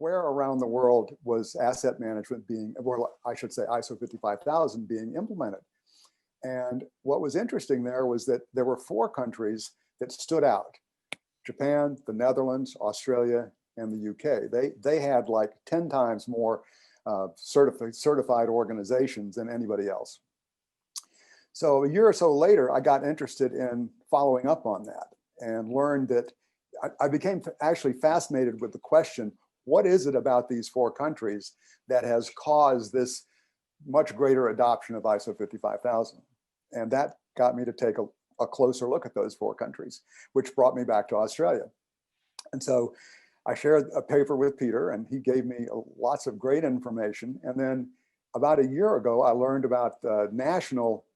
where around the world was asset management being, or I should say ISO 55000 being implemented. And what was interesting there was that there were 4 countries that stood out: Japan, the Netherlands, Australia, and the UK. They had like 10 times more certified organizations than anybody else. So a year or so later, I got interested in following up on that and learned that I became actually fascinated with the question, what is it about these 4 countries that has caused this much greater adoption of ISO 55000? And that got me to take a closer look at those 4 countries, which brought me back to Australia. And so I shared a paper with Peter, and he gave me lots of great information. And then about a year ago, I learned about the national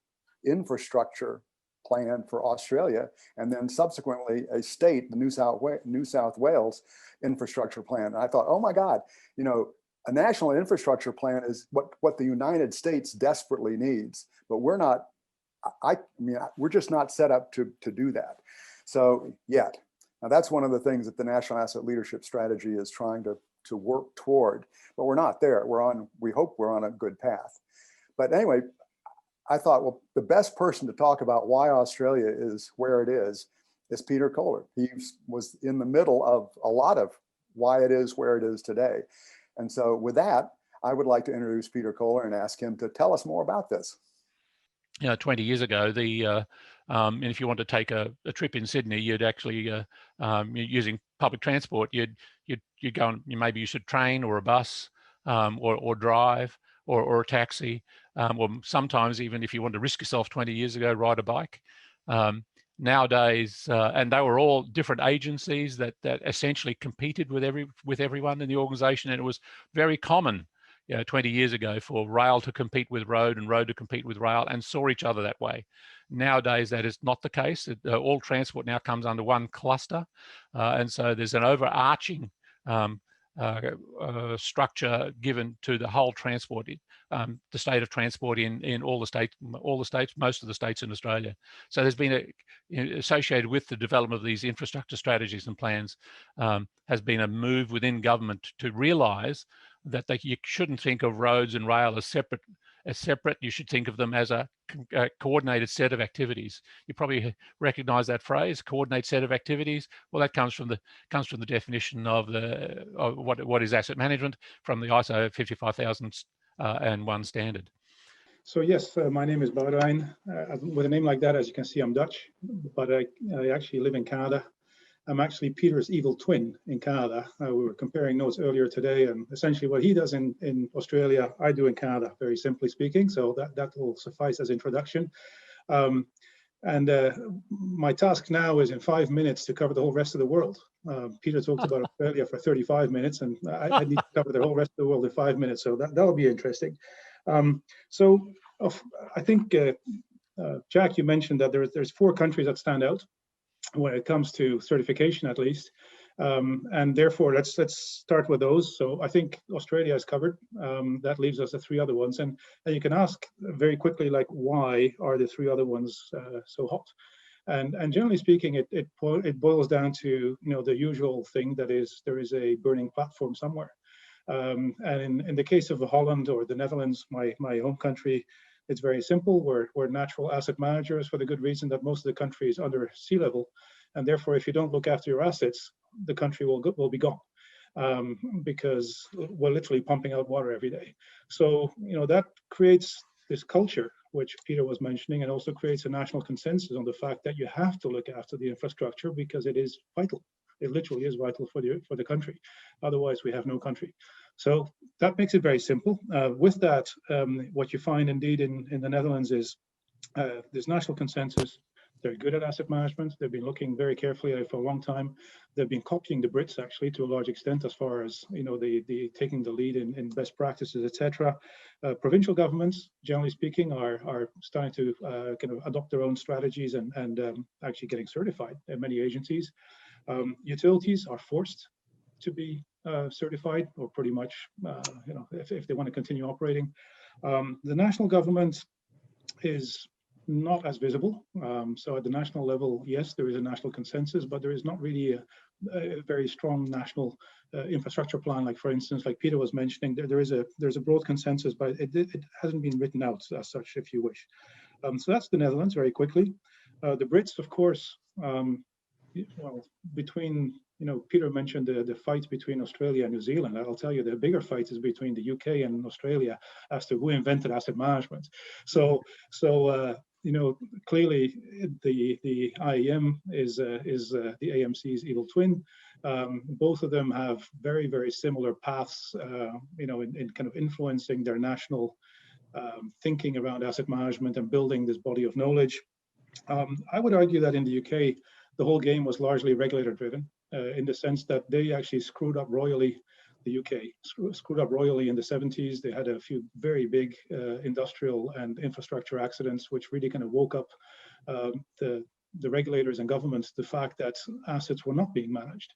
infrastructure plan for Australia, and then subsequently a state, the New South Wales infrastructure plan. And I thought, oh my God, you know, a national infrastructure plan is what the United States desperately needs, but we're not, we're just not set up to do that. So yet. Now that's one of the things that the National Asset Leadership Strategy is trying to work toward, but we're not there. We hope we're on a good path. But anyway, I thought, well, the best person to talk about why Australia is where it is Peter Kohler. He was in the middle of a lot of why it is where it is today. And so with that, I would like to introduce Peter Kohler and ask him to tell us more about this. 20 years ago, and if you want to take a trip in Sydney, you'd actually using public transport, you'd go and maybe you should train or a bus or drive or a taxi, or sometimes even if you want to risk yourself 20 years ago, ride a bike. Nowadays, and they were all different agencies that essentially competed with everyone in the organization, and it was very common 20 years ago for rail to compete with road and road to compete with rail, and saw each other that way. Nowadays, that is not the case. All transport now comes under one cluster. And so there's an overarching structure given to the whole transport, the state of transport in all the states, most of the states in Australia. So there's been associated with the development of these infrastructure strategies and plans has been a move within government to realise that you shouldn't think of roads and rail as separate. You should think of them as a coordinated set of activities. You probably recognise that phrase, coordinated set of activities. Well, that comes from the definition of what is asset management from the ISO 55001 standard. So yes, my name is Boudewijn. With a name like that, as you can see, I'm Dutch, but I actually live in Canada. I'm actually Peter's evil twin in Canada. We were comparing notes earlier today, and essentially what he does in Australia, I do in Canada, very simply speaking. So that will suffice as introduction. My task now is in 5 minutes to cover the whole rest of the world. Peter talked about Australia for 35 minutes, and I need to cover the whole rest of the world in 5 minutes. So that'll be interesting. I think, Jack, you mentioned that there's 4 countries that stand out when it comes to certification, at least, and therefore let's start with those. So I think Australia is covered. That leaves us the 3 other ones, and you can ask very quickly, like, why are the 3 other ones so hot? And generally speaking, it boils down to the usual thing, that is, there is a burning platform somewhere. And in the case of Holland or the Netherlands, my home country, it's very simple. We're natural asset managers for the good reason that most of the country is under sea level, and therefore, if you don't look after your assets, the country will be gone, because we're literally pumping out water every day. So that creates this culture which Peter was mentioning, and also creates a national consensus on the fact that you have to look after the infrastructure because it is vital. It literally is vital for the country. Otherwise, we have no country. So that makes it very simple. With that, what you find indeed in the Netherlands is there's national consensus. They're good at asset management. They've been looking very carefully at it for a long time. They've been copying the Brits, actually, to a large extent, as far as the taking the lead in best practices, etc. Provincial governments, generally speaking, are starting to kind of adopt their own strategies and actually getting certified in many agencies. Utilities are forced to be certified, or pretty much, if they want to continue operating. The national government is not as visible. So at the national level, yes, there is a national consensus, but there is not really a very strong national infrastructure plan. Like, for instance, like Peter was mentioning, there's a broad consensus, but it hasn't been written out as such, if you wish. So that's the Netherlands very quickly. The Brits, of course, well, between, Peter mentioned the fight between Australia and New Zealand. I'll tell you, the bigger fight is between the UK and Australia as to who invented asset management. So clearly the IEM is the AMC's evil twin. Both of them have very, very similar paths, in kind of influencing their national thinking around asset management and building this body of knowledge. I would argue that in the UK, the whole game was largely regulator driven, in the sense that they actually screwed up royally. The UK screwed up royally in the 70s. They had a few very big industrial and infrastructure accidents, which really kind of woke up the regulators and governments the fact that assets were not being managed.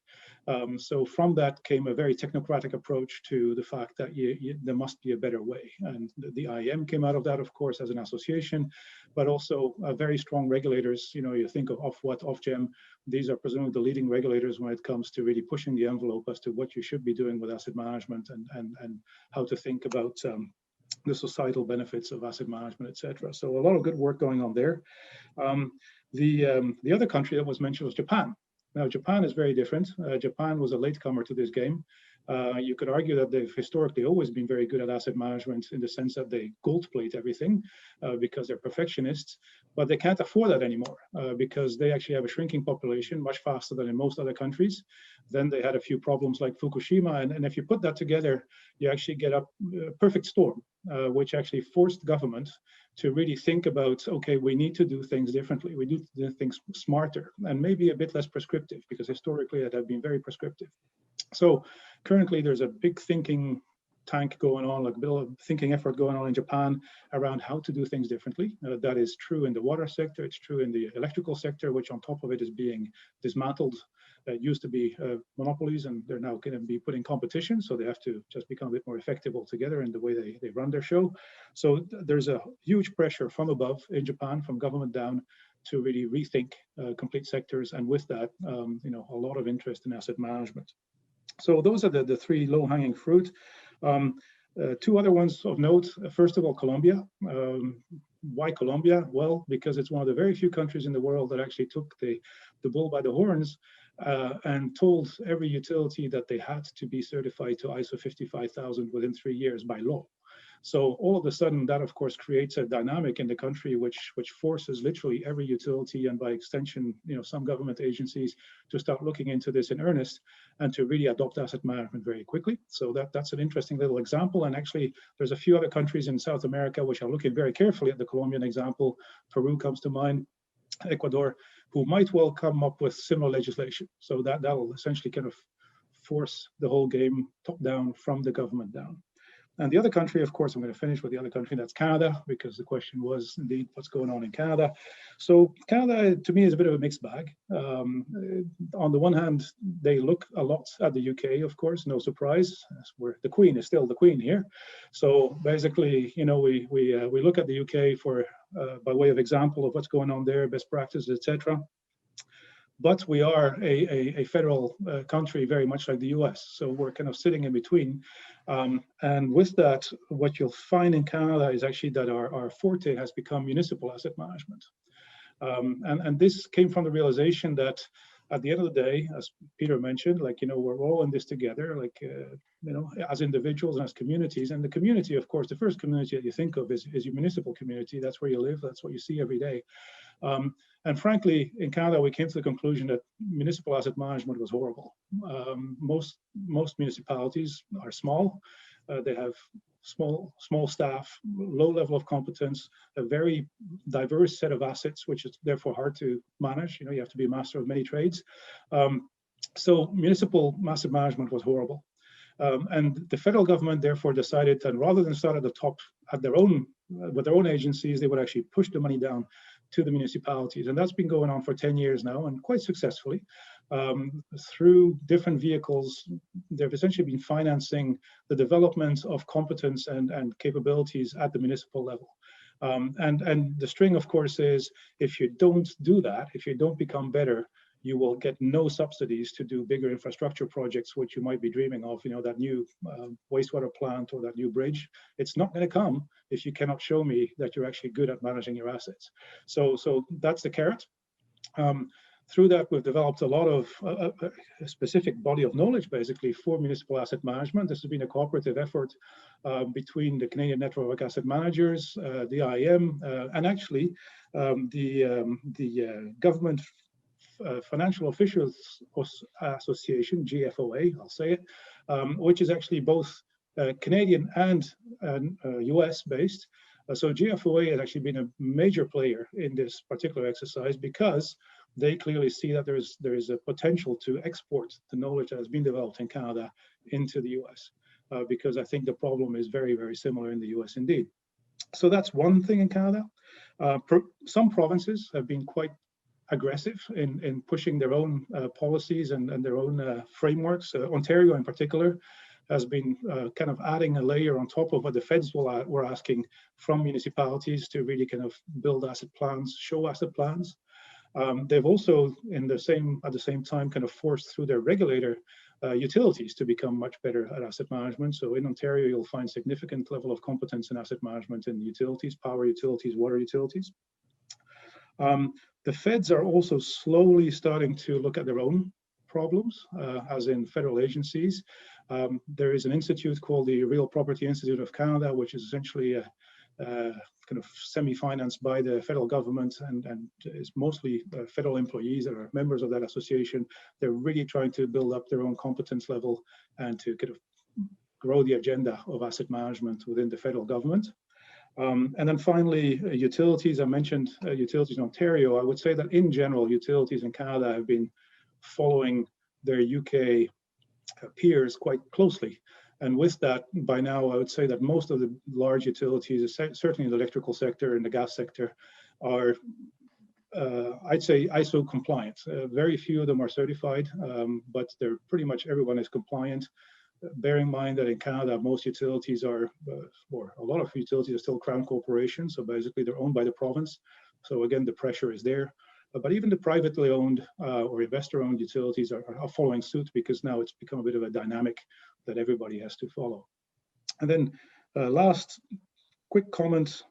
So from that came a very technocratic approach to the fact that there must be a better way. And the IEM came out of that, of course, as an association, but also very strong regulators. You think of Ofwat, Ofgem. These are presumably the leading regulators when it comes to really pushing the envelope as to what you should be doing with asset management and how to think about the societal benefits of asset management, etc. So a lot of good work going on there. The other country that was mentioned was Japan. Now, Japan is very different. Japan was a latecomer to this game. You could argue that they've historically always been very good at asset management in the sense that they gold plate everything because they're perfectionists, but they can't afford that anymore because they actually have a shrinking population much faster than in most other countries. Then they had a few problems like Fukushima, and if you put that together, you actually get a perfect storm, which actually forced government to really think about, okay, we need to do things differently. We need to do things smarter and maybe a bit less prescriptive, because historically it had been very prescriptive. So currently there's a big thinking tank going on, like a bit of thinking effort going on in Japan around how to do things differently. That is true in the water sector, it's true in the electrical sector, which on top of it is being dismantled. It used to be monopolies, and they're now going to be put in competition, so they have to just become a bit more effective altogether in the way they run their show. So there's a huge pressure from above in Japan, from government down, to really rethink complete sectors, and with that, a lot of interest in asset management. So those are the three low-hanging fruit. Two other ones of note. First of all, Colombia. Why Colombia? Well, because it's one of the very few countries in the world that actually took the bull by the horns and told every utility that they had to be certified to ISO 55000 within 3 years by law. So all of a sudden, that of course creates a dynamic in the country which forces literally every utility, and by extension, some government agencies, to start looking into this in earnest and to really adopt asset management very quickly. So that's an interesting little example. And actually, there's a few other countries in South America which are looking very carefully at the Colombian example. Peru comes to mind, Ecuador, who might well come up with similar legislation. So that will essentially kind of force the whole game top down from the government down. And the other country, of course, I'm going to finish with the other country, that's Canada, because the question was indeed what's going on in Canada. So Canada, to me, is a bit of a mixed bag. On the one hand, they look a lot at the UK, of course, no surprise, where the Queen is still the Queen here. So basically, we look at the UK for by way of example of what's going on there, best practices, etc. But we are a federal country, very much like the US. So we're kind of sitting in between. And with that, what you'll find in Canada is actually that our forte has become municipal asset management. And this came from the realization that at the end of the day, as Peter mentioned, we're all in this together, as individuals and as communities. And the community, of course, the first community that you think of is your municipal community. That's where you live. That's what you see every day. And frankly, in Canada, we came to the conclusion that municipal asset management was horrible. Most municipalities are small. They have small staff, low level of competence, a very diverse set of assets, which is therefore hard to manage. You have to be a master of many trades. So municipal asset management was horrible. And the federal government therefore decided that rather than start at the top with their own agencies, they would actually push the money down to the municipalities. And that's been going on for 10 years now, and quite successfully. Through different vehicles, they've essentially been financing the development of competence and capabilities at the municipal level. And the string, of course, is if you don't do that, if you don't become better, you will get no subsidies to do bigger infrastructure projects, which you might be dreaming of, that new wastewater plant or that new bridge. It's not going to come if you cannot show me that you're actually good at managing your assets. So that's the carrot. Through that, we've developed a lot of a specific body of knowledge, basically, for municipal asset management. This has been a cooperative effort between the Canadian Network of Asset Managers, the IM, and actually the Government Financial Officials Association, GFOA, I'll say it, which is actually both Canadian and US based. So GFOA has actually been a major player in this particular exercise because they clearly see that there is a potential to export the knowledge that has been developed in Canada into the US, because I think the problem is very, very similar in the US indeed. So that's one thing in Canada. Some provinces have been quite aggressive in pushing their own policies and their own frameworks. Ontario in particular has been kind of adding a layer on top of what the feds were asking from municipalities to really kind of build asset plans, show asset plans. They've also, at the same time, kind of forced through their regulator utilities to become much better at asset management. So in Ontario, you'll find significant level of competence in asset management in utilities, power utilities, water utilities. The feds are also slowly starting to look at their own problems, as in federal agencies. There is an institute called the Real Property Institute of Canada, which is essentially a kind of semi-financed by the federal government and is mostly federal employees that are members of that association. They're really trying to build up their own competence level and to kind of grow the agenda of asset management within the federal government. And then finally, utilities. I mentioned utilities in Ontario. I would say that in general, utilities in Canada have been following their UK peers quite closely. And with that, by now, I would say that most of the large utilities, certainly in the electrical sector and the gas sector, are, I'd say, ISO compliant. Very few of them are certified, but they're pretty much everyone is compliant. Bear in mind that in Canada, most utilities are, or a lot of utilities are still Crown corporations. So basically, they're owned by the province. So again, the pressure is there. But even the privately owned or investor-owned utilities are following suit because now it's become a bit of a dynamic that everybody has to follow. And then last quick comment,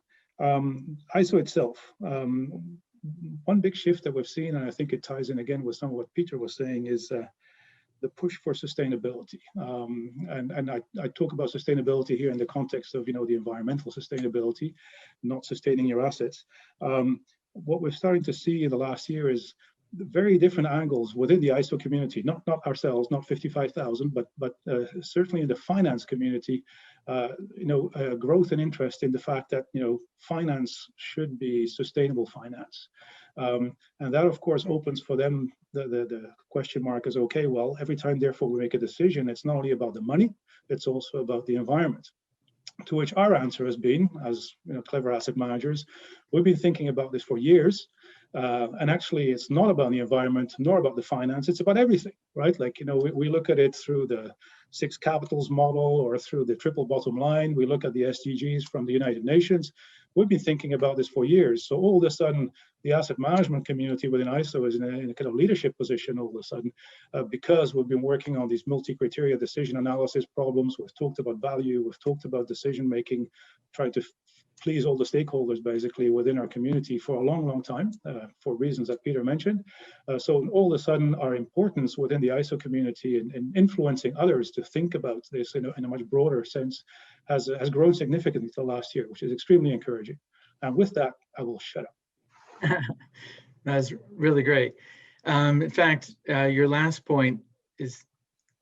ISO itself. One big shift that we've seen, and I think it ties in again with some of what Peter was saying, is the push for sustainability. And I talk about sustainability here in the context of, the environmental sustainability, not sustaining your assets. What we're starting to see in the last year is very different angles within the ISO community, not ourselves, not 55,000, but certainly in the finance community, growth and interest in the fact that, finance should be sustainable finance. And that, of course, opens for them the question mark is, okay, well, every time, therefore, we make a decision, it's not only about the money, it's also about the environment. To which our answer has been, as clever asset managers, we've been thinking about this for years. And actually, it's not about the environment, nor about the finance, it's about everything, right? Like, we look at it through the 6 capitals model or through the triple bottom line. We look at the SDGs from the United Nations. We've been thinking about this for years. So all of a sudden, the asset management community within ISO is in a kind of leadership position all of a sudden, because we've been working on these multi-criteria decision analysis problems. We've talked about value. We've talked about decision-making, trying to please all the stakeholders basically within our community for a long, long time, for reasons that Peter mentioned. So all of a sudden, our importance within the ISO community and influencing others to think about this in a much broader sense has grown significantly the last year, which is extremely encouraging. And with that, I will shut up. That's really great. In fact, your last point is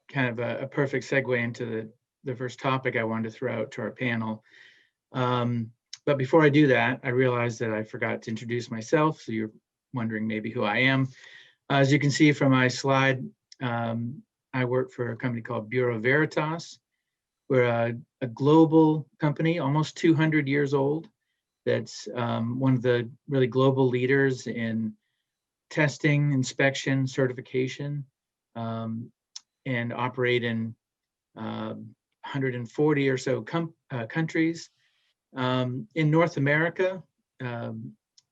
kind of a perfect segue into the first topic I wanted to throw out to our panel. But before I do that, I realized that I forgot to introduce myself. So you're wondering maybe who I am. As you can see from my slide, I work for a company called Bureau Veritas. We're a global company, almost 200 years old. That's one of the really global leaders in testing, inspection, certification, and operate in 140 or so countries. In North America,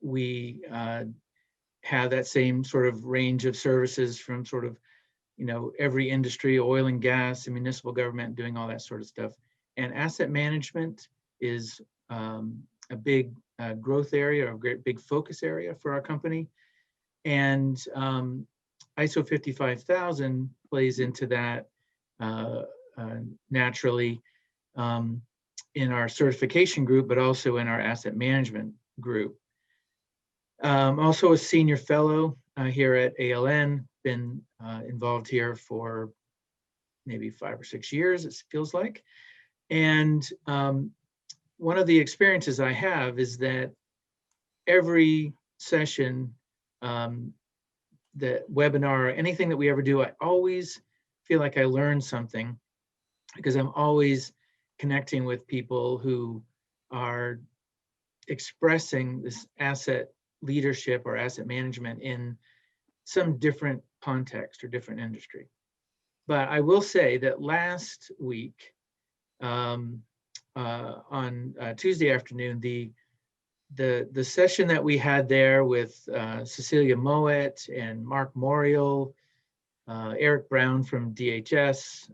we have that same sort of range of services from sort of, every industry, oil and gas and municipal government, doing all that sort of stuff. And asset management is a big growth area, a great big focus area for our company. And ISO 55000 plays into that naturally in our certification group, but also in our asset management group. Also a senior fellow here at ALN, been involved here for maybe 5 or 6 years, it feels like. And one of the experiences I have is that every session, the webinar, anything that we ever do, I always feel like I learn something, because I'm always connecting with people who are expressing this asset leadership or asset management in some different context or different industry. But I will say that last week, on Tuesday afternoon, the session that we had there with Cecilia Moet and Mark Morial, Eric Brown from DHS,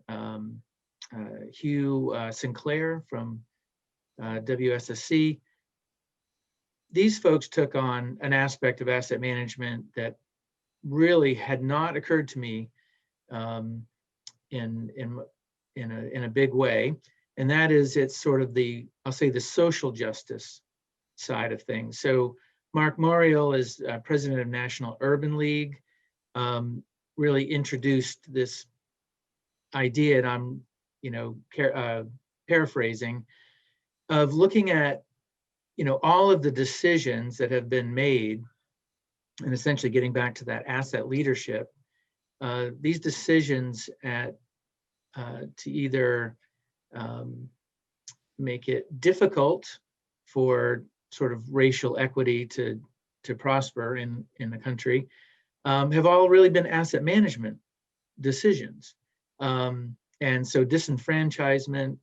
Hugh Sinclair from WSSC. These folks took on an aspect of asset management that really had not occurred to me in a big way, and that is, it's sort of I'll say the social justice side of things. So Mark Morial is president of National Urban League, really introduced this idea, and I'm paraphrasing, of looking at all of the decisions that have been made, and essentially getting back to that asset leadership. These decisions to either make it difficult for sort of racial equity to prosper in the country, have all really been asset management decisions. And so disenfranchisement,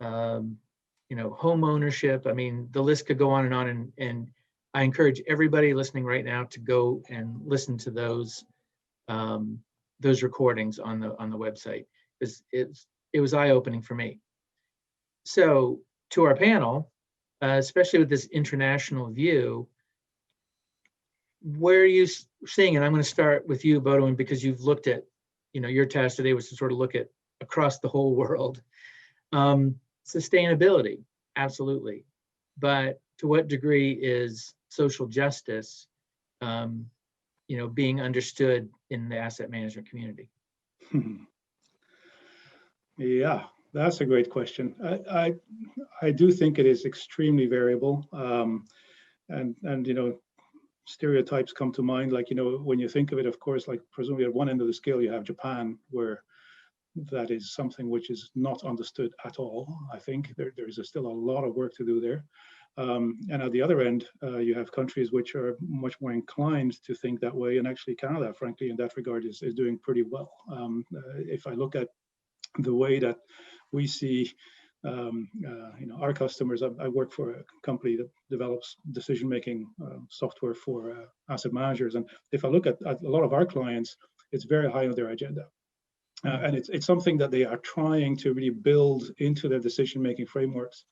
home ownership, I mean, the list could go on, and I encourage everybody listening right now to go and listen to those recordings on the website, because it was eye-opening for me. So to our panel, especially with this international view, where are you seeing, and I'm going to start with you, Boudewijn, because you've looked at, your task today was to sort of look at across the whole world. Sustainability, absolutely. But to what degree is social justice, being understood in the asset management community? Yeah, that's a great question. I do think it is extremely variable, and stereotypes come to mind. Like when you think of it, of course, like presumably at one end of the scale you have Japan, where that is something which is not understood at all. I think there is still a lot of work to do there. And at the other end, you have countries which are much more inclined to think that way. And actually Canada, frankly, in that regard is doing pretty well. If I look at the way that we see our customers, I work for a company that develops decision-making software for asset managers. And if I look at a lot of our clients, it's very high on their agenda. And it's something that they are trying to really build into their decision-making frameworks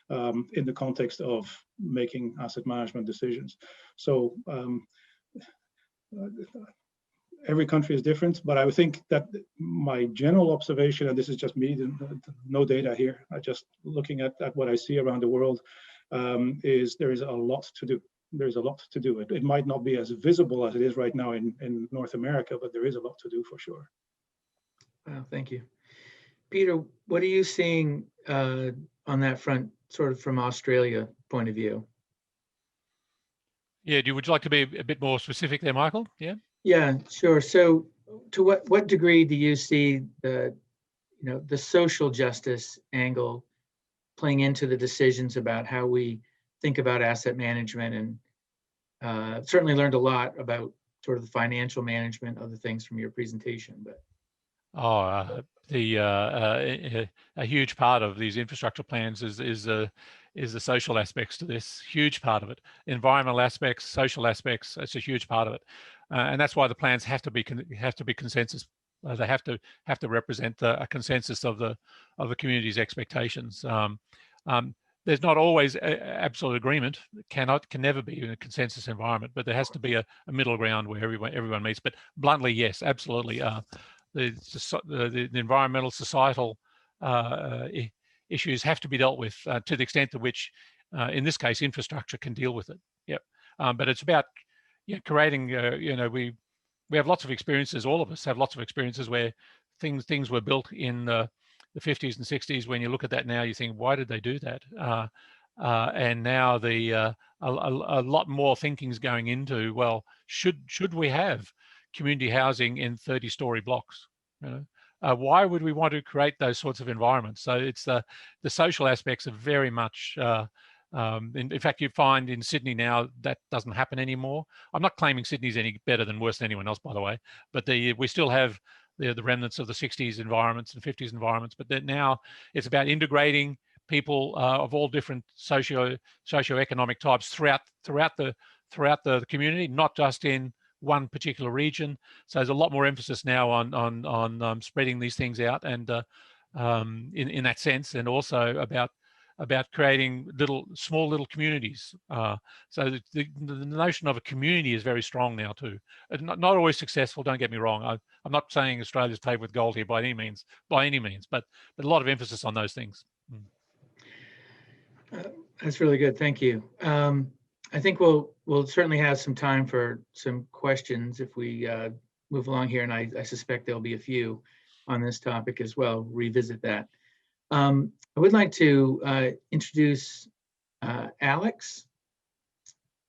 in the context of making asset management decisions. So every country is different, but I would think that my general observation, and this is just me, no data here, just looking at what I see around the world, is there is a lot to do. There's a lot to do. It might not be as visible as it is right now in North America, but there is a lot to do for sure. Wow, thank you. Peter, what are you seeing on that front, sort of from Australia point of view? Yeah, would you like to be a bit more specific there, Michael? Yeah. Yeah, sure. So to what degree do you see the social justice angle playing into the decisions about how we think about asset management? And certainly learned a lot about sort of the financial management, other things from your presentation, but. A huge part of these infrastructure plans is is the social aspects to this. Huge part of it. Environmental aspects, social aspects. It's a huge part of it, and that's why the plans have to be consensus. They have to represent a consensus of the community's expectations. There's not always absolute agreement. Can never be in a consensus environment, but there has to be a middle ground where everyone meets. But bluntly, yes, absolutely. The environmental, societal issues have to be dealt with to the extent to which, in this case, infrastructure can deal with it. Yep. But it's about creating. We have lots of experiences. All of us have lots of experiences where things were built in the 50s and 60s. When you look at that now, you think, why did they do that? And now a lot more thinking's going into, well, should we have community housing in 30-story blocks? Why would we want to create those sorts of environments? So it's the social aspects are very much. In fact, you find in Sydney now that doesn't happen anymore. I'm not claiming Sydney's any better than worse than anyone else, by the way, but we still have the remnants of the 60s environments and 50s environments, but that now it's about integrating people of all different socioeconomic types throughout the community, not just in one particular region. So there's a lot more emphasis now on spreading these things out, and in that sense, and also about creating small little communities. So the notion of a community is very strong now too. Not always successful, don't get me wrong. I'm not saying Australia's paved with gold here by any means, but a lot of emphasis on those things. That's really good, thank you. I think we'll certainly have some time for some questions if we move along here, and I suspect there'll be a few on this topic as well, revisit that. I would like to introduce Alex.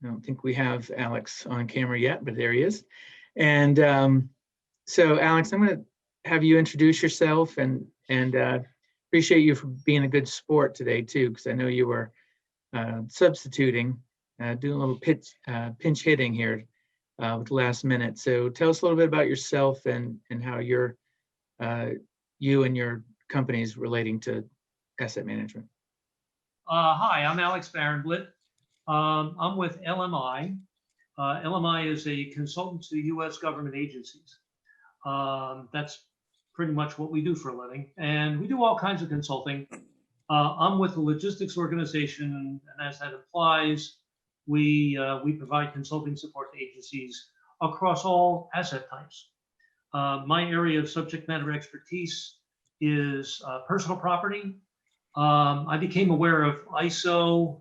I don't think we have Alex on camera yet, but there he is. And so Alex, I'm going to have you introduce yourself, and appreciate you for being a good sport today too, because I know you were substituting, doing a little pinch hitting here with the last minute. So tell us a little bit about yourself and how you and your companies relating to asset management. Hi, I'm Alex Barenblitt. I'm with LMI. LMI is a consultant to U.S. government agencies. That's pretty much what we do for a living, and we do all kinds of consulting. I'm with the logistics organization, and as that implies, we provide consulting support to agencies across all asset types. My area of subject matter expertise is personal property. I became aware of ISO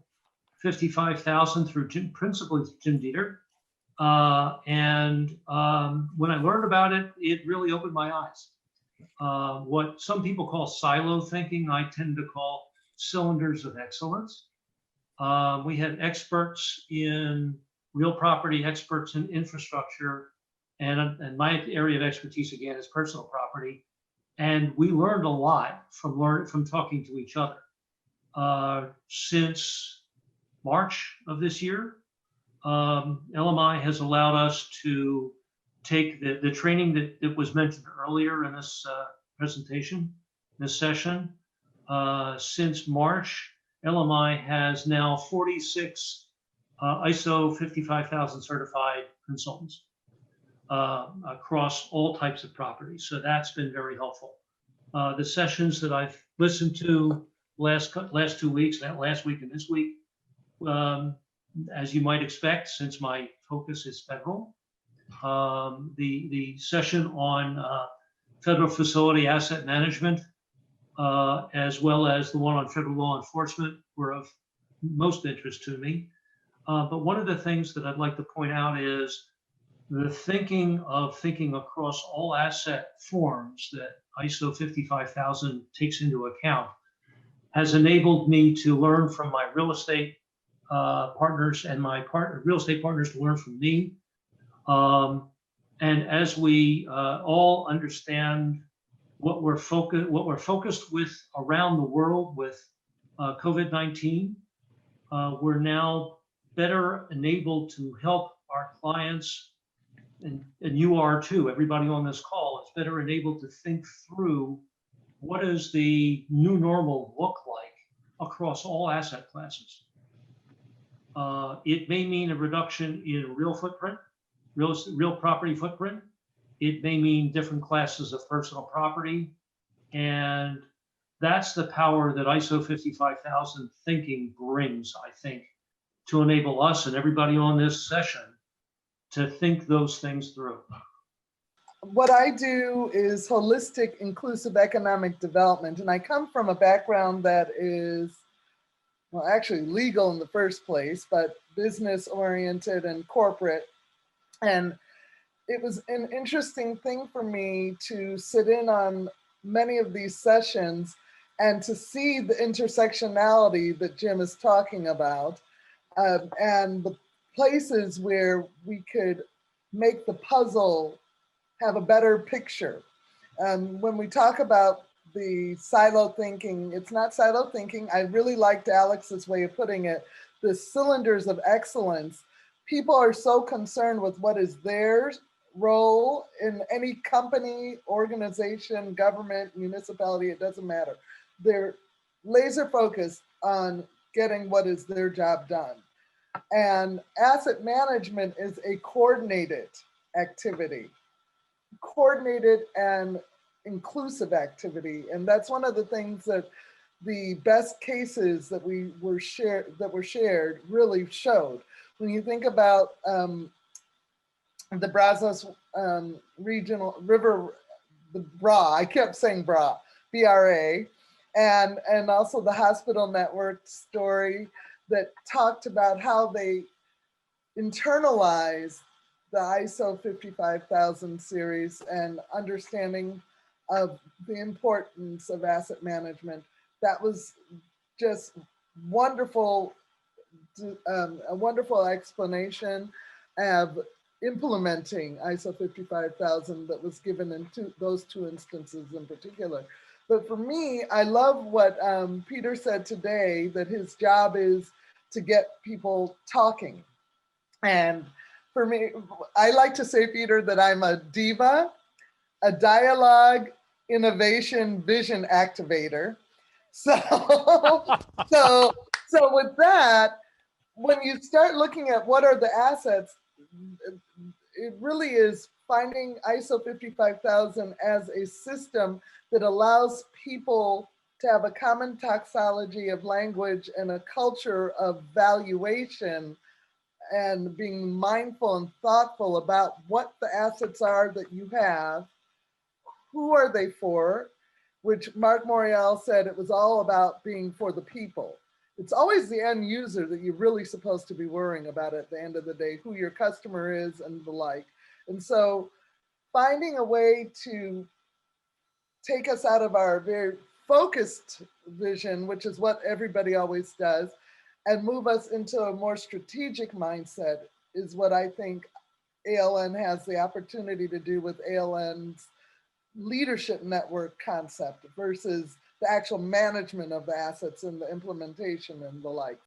55,000 through principally Jim Dieter. And when I learned about it, it really opened my eyes. What some people call silo thinking, I tend to call cylinders of excellence. We had experts in real property, experts in infrastructure, and my area of expertise again is personal property. And we learned a lot from talking to each other. Since March of this year, LMI has allowed us to take the training that was mentioned earlier in this presentation, this session. Since March, LMI has now 46 ISO 55,000 certified consultants across all types of properties. So that's been very helpful. The sessions that I've listened to last 2 weeks, that last week and this week, as you might expect, since my focus is federal, the session on federal facility asset management, as well as the one on federal law enforcement, were of most interest to me. But one of the things that I'd like to point out is the thinking across all asset forms that ISO 55,000 takes into account has enabled me to learn from my real estate partners, and my real estate partners to learn from me. And as we all understand what we're focused with around the world with COVID-19, we're now better enabled to help our clients, and you are too, everybody on this call is better enabled to think through what does the new normal look like across all asset classes. It may mean a reduction in real footprint, real property footprint. It may mean different classes of personal property. And that's the power that ISO 55000 thinking brings, I think, to enable us and everybody on this session to think those things through. What I do is holistic, inclusive economic development. And I come from a background that is, well, actually legal in the first place, but business oriented and corporate. And it was an interesting thing for me to sit in on many of these sessions and to see the intersectionality that Jim is talking about, and the places where we could make the puzzle have a better picture. When we talk about the silo thinking, it's not silo thinking. I really liked Alex's way of putting it, the cylinders of excellence. People are so concerned with what is their role in any company, organization, government, municipality, it doesn't matter. They're laser focused on getting what is their job done. And asset management is a coordinated activity, coordinated and inclusive activity. And that's one of the things that the best cases that were shared really showed. When you think about the Brazos regional river, the BRA, I kept saying BRA, BRA, and also the hospital network story that talked about how they internalized the ISO 55000 series and understanding of the importance of asset management. That was just wonderful, a wonderful explanation of implementing ISO 55000 that was given in those two instances in particular. But for me, I love what Peter said today, that his job is to get people talking. And for me, I like to say, Peter, that I'm a diva, a dialogue, innovation, vision activator. So with that, when you start looking at what are the assets, it really is finding ISO 55000 as a system that allows people to have a common taxonomy of language and a culture of valuation and being mindful and thoughtful about what the assets are that you have, who are they for, which Mark Morial said it was all about being for the people. It's always the end user that you're really supposed to be worrying about at the end of the day, who your customer is and the like. And so finding a way to take us out of our very focused vision, which is what everybody always does, and move us into a more strategic mindset is what I think ALN has the opportunity to do with ALN's leadership network concept versus the actual management of the assets and the implementation and the like.